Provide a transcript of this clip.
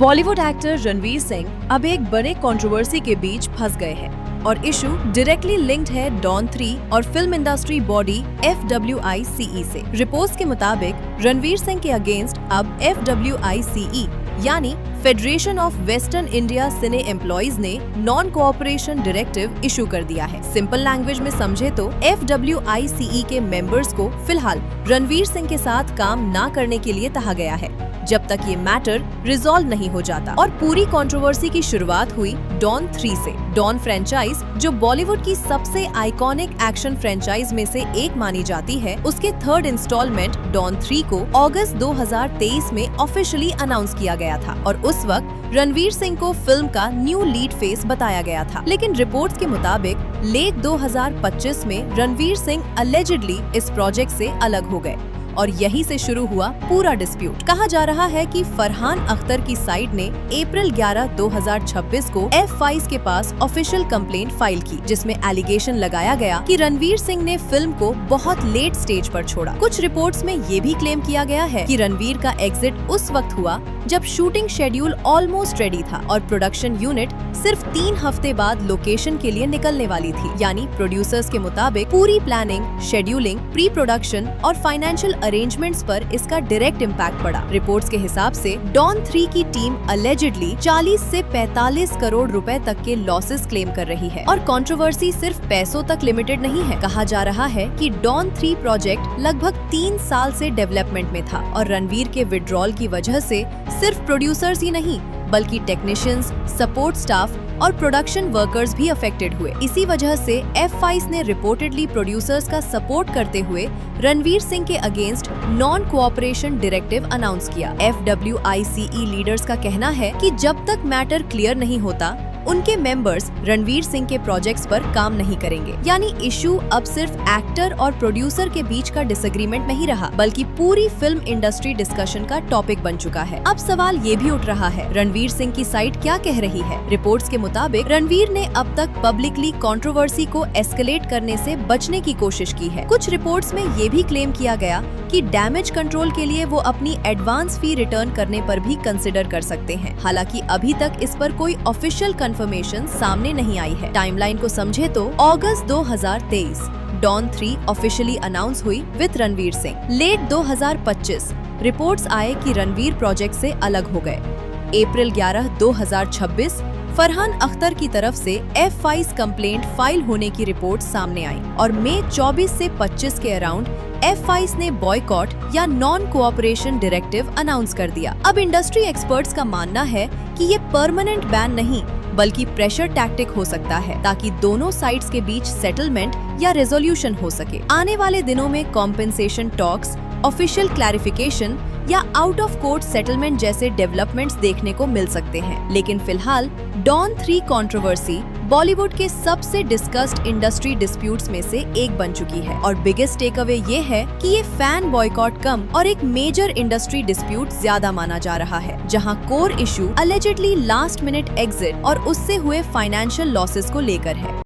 Bollywood actor Ranveer Singh अब एक बड़े कंट्रोवर्सी के बीच फंस गए हैं और इशू डायरेक्टली लिंक्ड है डॉन 3 और फिल्म इंडस्ट्री बॉडी FWICE से। रिपोर्ट्स के मुताबिक रणवीर सिंह के अगेंस्ट अब FWICE यानी federation of western India cine employees ने नॉन कोऑपरेशन डायरेक्टिव इशू कर दिया है। सिंपल लैंग्वेज में समझे तो FWICE के मेंबर्स को फिलहाल रणवीर सिंह के साथ काम ना करने के लिए कहा गया है जब तक ये मैटर रिजॉल्व नहीं हो जाता। और पूरी कंट्रोवर्सी की शुरुआत हुई डॉन 3 से। डॉन फ्रेंचाइज जो बॉलीवुड की सबसे आइकॉनिक एक्शन फ्रेंचाइज में से एक मानी जाती है, उसके थर्ड इंस्टॉलमेंट डॉन 3 को अगस्त 2023 में ऑफिशियली अनाउंस किया गया था और उस वक्त रणवीर सिंह को फिल्म का न्यू लीड फेस बताया गया था। लेकिन रिपोर्ट्स के मुताबिक लेट 2025 में रणवीर सिंह अलेजिडली इस प्रोजेक्ट से अलग हो गए और यहीं से शुरू हुआ पूरा डिस्प्यूट। कहा जा रहा है कि फरहान अख्तर की साइड ने अप्रैल 11, 2026 को F5 के पास ऑफिशियल कंप्लेंट फाइल की, जिसमें एलिगेशन लगाया गया कि रणवीर सिंह ने फिल्म को बहुत लेट स्टेज पर छोड़ा। कुछ रिपोर्ट्स में ये भी क्लेम किया गया है कि रणवीर का एग्जिट उस वक्त हुआ जब शूटिंग शेड्यूल ऑलमोस्ट रेडी था और प्रोडक्शन यूनिट सिर्फ 3 हफ्ते बाद लोकेशन के लिए निकलने वाली थी। यानी प्रोड्यूसर्स के मुताबिक पूरी प्लानिंग, शेड्यूलिंग, प्री प्रोडक्शन और फाइनेंशियल अरेंजमेंट्स पर इसका डायरेक्ट इम्पैक्ट पड़ा। रिपोर्ट्स के हिसाब से डॉन 3 की टीम अलेजिडली 40 से 45 करोड़ रुपए तक के लॉसेस क्लेम कर रही है। और कंट्रोवर्सी सिर्फ पैसों तक लिमिटेड नहीं है। कहा जा रहा है कि डॉन 3 प्रोजेक्ट लगभग 3 साल से डेवलपमेंट में था और रणवीर के विड्रॉल की वजह से सिर्फ प्रोड्यूसर्स ही नहीं बल्कि टेक्नीशियंस, सपोर्ट स्टाफ और प्रोडक्शन वर्कर्स भी अफेक्टेड हुए। इसी वजह से F5 ने रिपोर्टेडली प्रोड्यूसर्स का सपोर्ट करते हुए रणवीर सिंह के against non cooperation directive announce किया। FWICE लीडर्स का कहना है कि जब तक मैटर क्लियर नहीं होता उनके मेंबर्स रणवीर सिंह के प्रोजेक्ट्स पर काम नहीं करेंगे। यानी इशू अब सिर्फ एक्टर और प्रोड्यूसर के बीच का डिसएग्रीमेंट नहीं रहा बल्कि पूरी फिल्म इंडस्ट्री डिस्कशन का टॉपिक बन चुका है। अब सवाल ये भी उठ रहा है, रणवीर सिंह की साइड क्या कह रही है? रिपोर्ट्स के मुताबिक रणवीर ने अब तक पब्लिकली कंट्रोवर्सी को एस्केलेट करने से बचने की कोशिश की है। कुछ रिपोर्ट्स में ये भी क्लेम किया गया कि डैमेज कंट्रोल के लिए वो अपनी एडवांस फी रिटर्न करने पर भी कंसिडर कर सकते हैं। हालांकि अभी तक इस पर कोई ऑफिशियल कंफर्मेशन सामने नहीं आई है। टाइमलाइन को समझे तो अगस्त 2023 डॉन 3 ऑफिशियली अनाउंस हुई with Ranveer Singh. Late 2025 reports आए कि रणवीर प्रोजेक्ट से अलग हो गए। अप्रैल 11, 2026 फरहान अख्तर की तरफ से F5 कंप्लेंट फाइल होने की रिपोर्ट सामने आई और मई 24 से 25 के अराउंड F5 ने बॉयकॉट या नॉन कोऑपरेशन डायरेक्टिव अनाउंस कर दिया। अब इंडस्ट्री एक्सपर्ट्स का मानना है कि ये परमानेंट बैन नहीं बल्कि प्रेशर टैक्टिक हो सकता है ताकि दोनों साइड्स के बीच सेटलमेंट या रेजोल्यूशन हो सके। आने वाले दिनों में कॉम्पेंसेशन टॉक्स, ऑफिशियल क्लैरिफिकेशन या आउट ऑफ कोर्ट सेटलमेंट जैसे डेवलपमेंट्स देखने को मिल सकते हैं। लेकिन फिलहाल डॉन 3 कंट्रोवर्सी बॉलीवुड के सबसे डिस्कस्ड इंडस्ट्री डिस्प्यूट्स में से एक बन चुकी है और बिगेस्ट टेक अवे ये है कि ये फैन बॉयकॉट कम और एक मेजर इंडस्ट्री डिस्प्यूट ज्यादा माना जा रहा है, जहां core issue allegedly last minute exit और उससे हुए फाइनेंशियल लॉसेस को लेकर है।